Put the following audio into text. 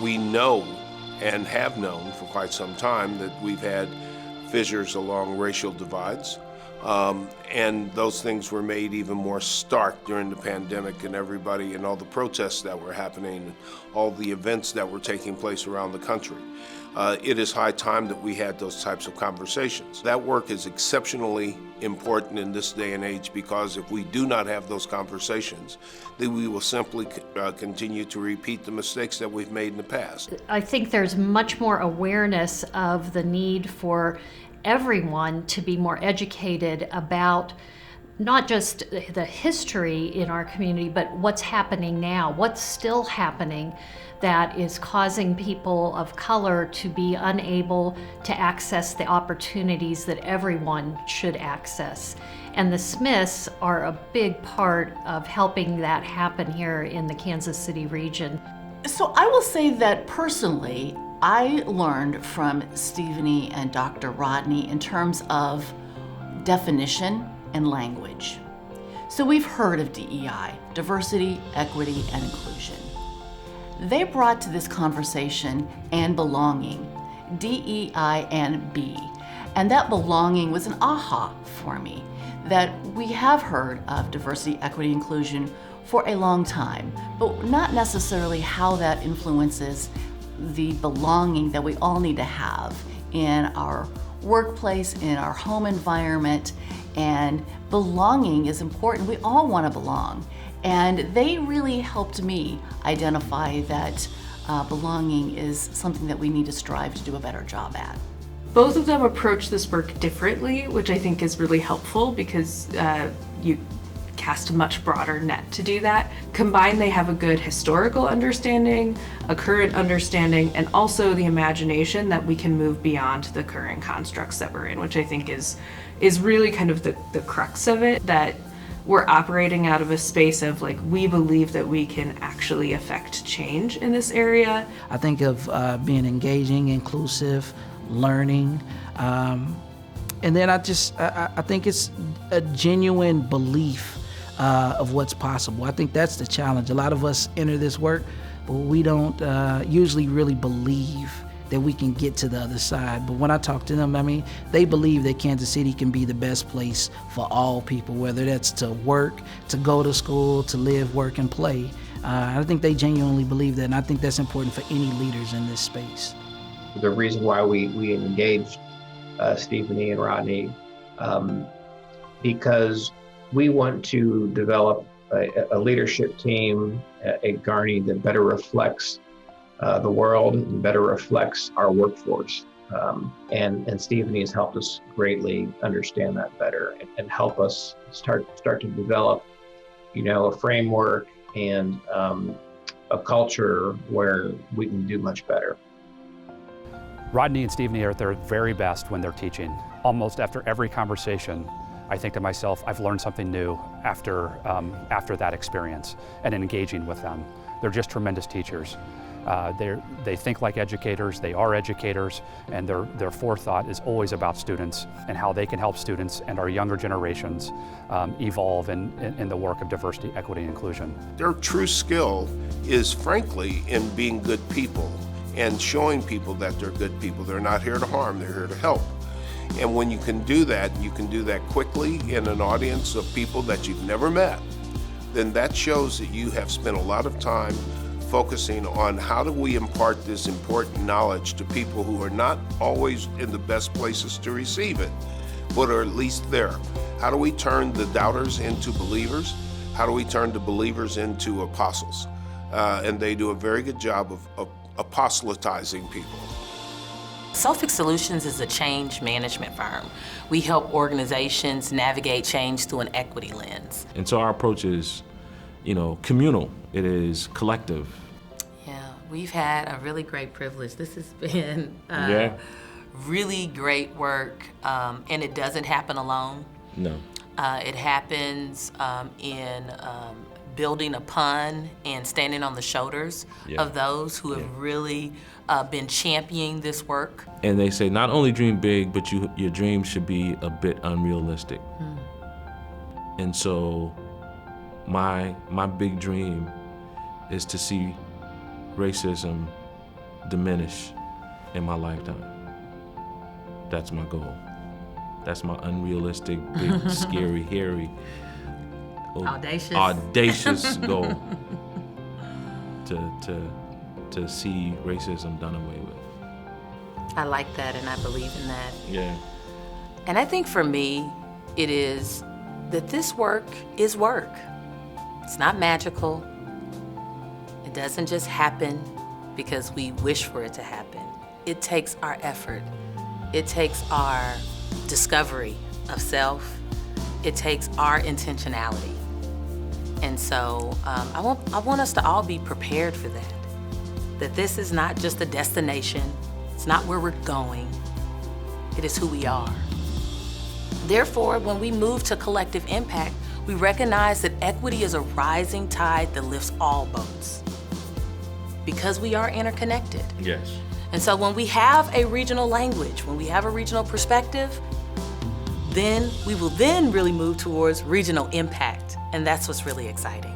We know and have known for quite some time that we've had fissures along racial divides. And those things were made even more stark during the pandemic and everybody and all the protests that were happening, all the events that were taking place around the country. It is high time that we had those types of conversations. That work is exceptionally important in this day and age because if we do not have those conversations, then we will simply continue to repeat the mistakes that we've made in the past. I think there's much more awareness of the need for everyone to be more educated about not just the history in our community, but what's happening now, what's still happening that is causing people of color to be unable to access the opportunities that everyone should access. And the Smiths are a big part of helping that happen here in the Kansas City region. So I will say that personally, I learned from Stephenie and Dr. Rodney in terms of definition and language. So we've heard of DEI, diversity, equity, and inclusion. They brought to this conversation and belonging, DEI and B. And that belonging was an aha for me, that we have heard of diversity, equity, inclusion for a long time, but not necessarily how that influences the belonging that we all need to have in our workplace, in our home environment. And belonging is important. We all want to belong. And they really helped me identify that belonging is something that we need to strive to do a better job at. Both of them approach this work differently, which I think is really helpful because you cast a much broader net to do that. Combined, they have a good historical understanding, a current understanding, and also the imagination that we can move beyond the current constructs that we're in, which I think is really kind of the crux of it, that we're operating out of a space of like, we believe that we can actually affect change in this area. I think of being engaging, inclusive, learning, and then I think it's a genuine belief of what's possible. I think that's the challenge. A lot of us enter this work, but we don't usually really believe that we can get to the other side. But when I talk to them, I mean, they believe that Kansas City can be the best place for all people, whether that's to work, to go to school, to live, work, and play. I think they genuinely believe that, and I think that's important for any leaders in this space. The reason why we engaged Stephenie and Rodney, because we want to develop a leadership team at Garney that better reflects the world and better reflects our workforce. And Stephenie has helped us greatly understand that better and help us start to develop, a framework and a culture where we can do much better. Rodney and Stephenie are at their very best when they're teaching. Almost after every conversation, I think to myself, I've learned something new after that experience and engaging with them. They're just tremendous teachers. They think like educators, they are educators, and their forethought is always about students and how they can help students and our younger generations evolve in the work of diversity, equity, and inclusion. Their true skill is, frankly, in being good people and showing people that they're good people. They're not here to harm, they're here to help. And when you can do that quickly in an audience of people that you've never met, then that shows that you have spent a lot of time focusing on how do we impart this important knowledge to people who are not always in the best places to receive it, but are at least there. How do we turn the doubters into believers? How do we turn the believers into apostles? And they do a very good job of apostolatizing people. Sophic Solutions is a change management firm. We help organizations navigate change through an equity lens. And so our approach is, communal. It is collective. Yeah, we've had a really great privilege. This has been really great work, and it doesn't happen alone. No. It happens in building upon and standing on the shoulders of those who have really been championing this work. And they say not only dream big, but your dreams should be a bit unrealistic. And so my big dream is to see racism diminish in my lifetime. That's my goal. That's my unrealistic, big, scary, hairy, audacious goal. To see racism done away with. I like that, and I believe in that. Yeah. And I think for me, it is that this work is work. It's not magical. It doesn't just happen because we wish for it to happen. It takes our effort. It takes our discovery of self. It takes our intentionality. And so I want us to all be prepared for that. That this is not just a destination. It's not where we're going. It is who we are. Therefore, when we move to collective impact, we recognize that equity is a rising tide that lifts all boats. Because we are interconnected. Yes. And so when we have a regional language, when we have a regional perspective, then we will then really move towards regional impact. And that's what's really exciting.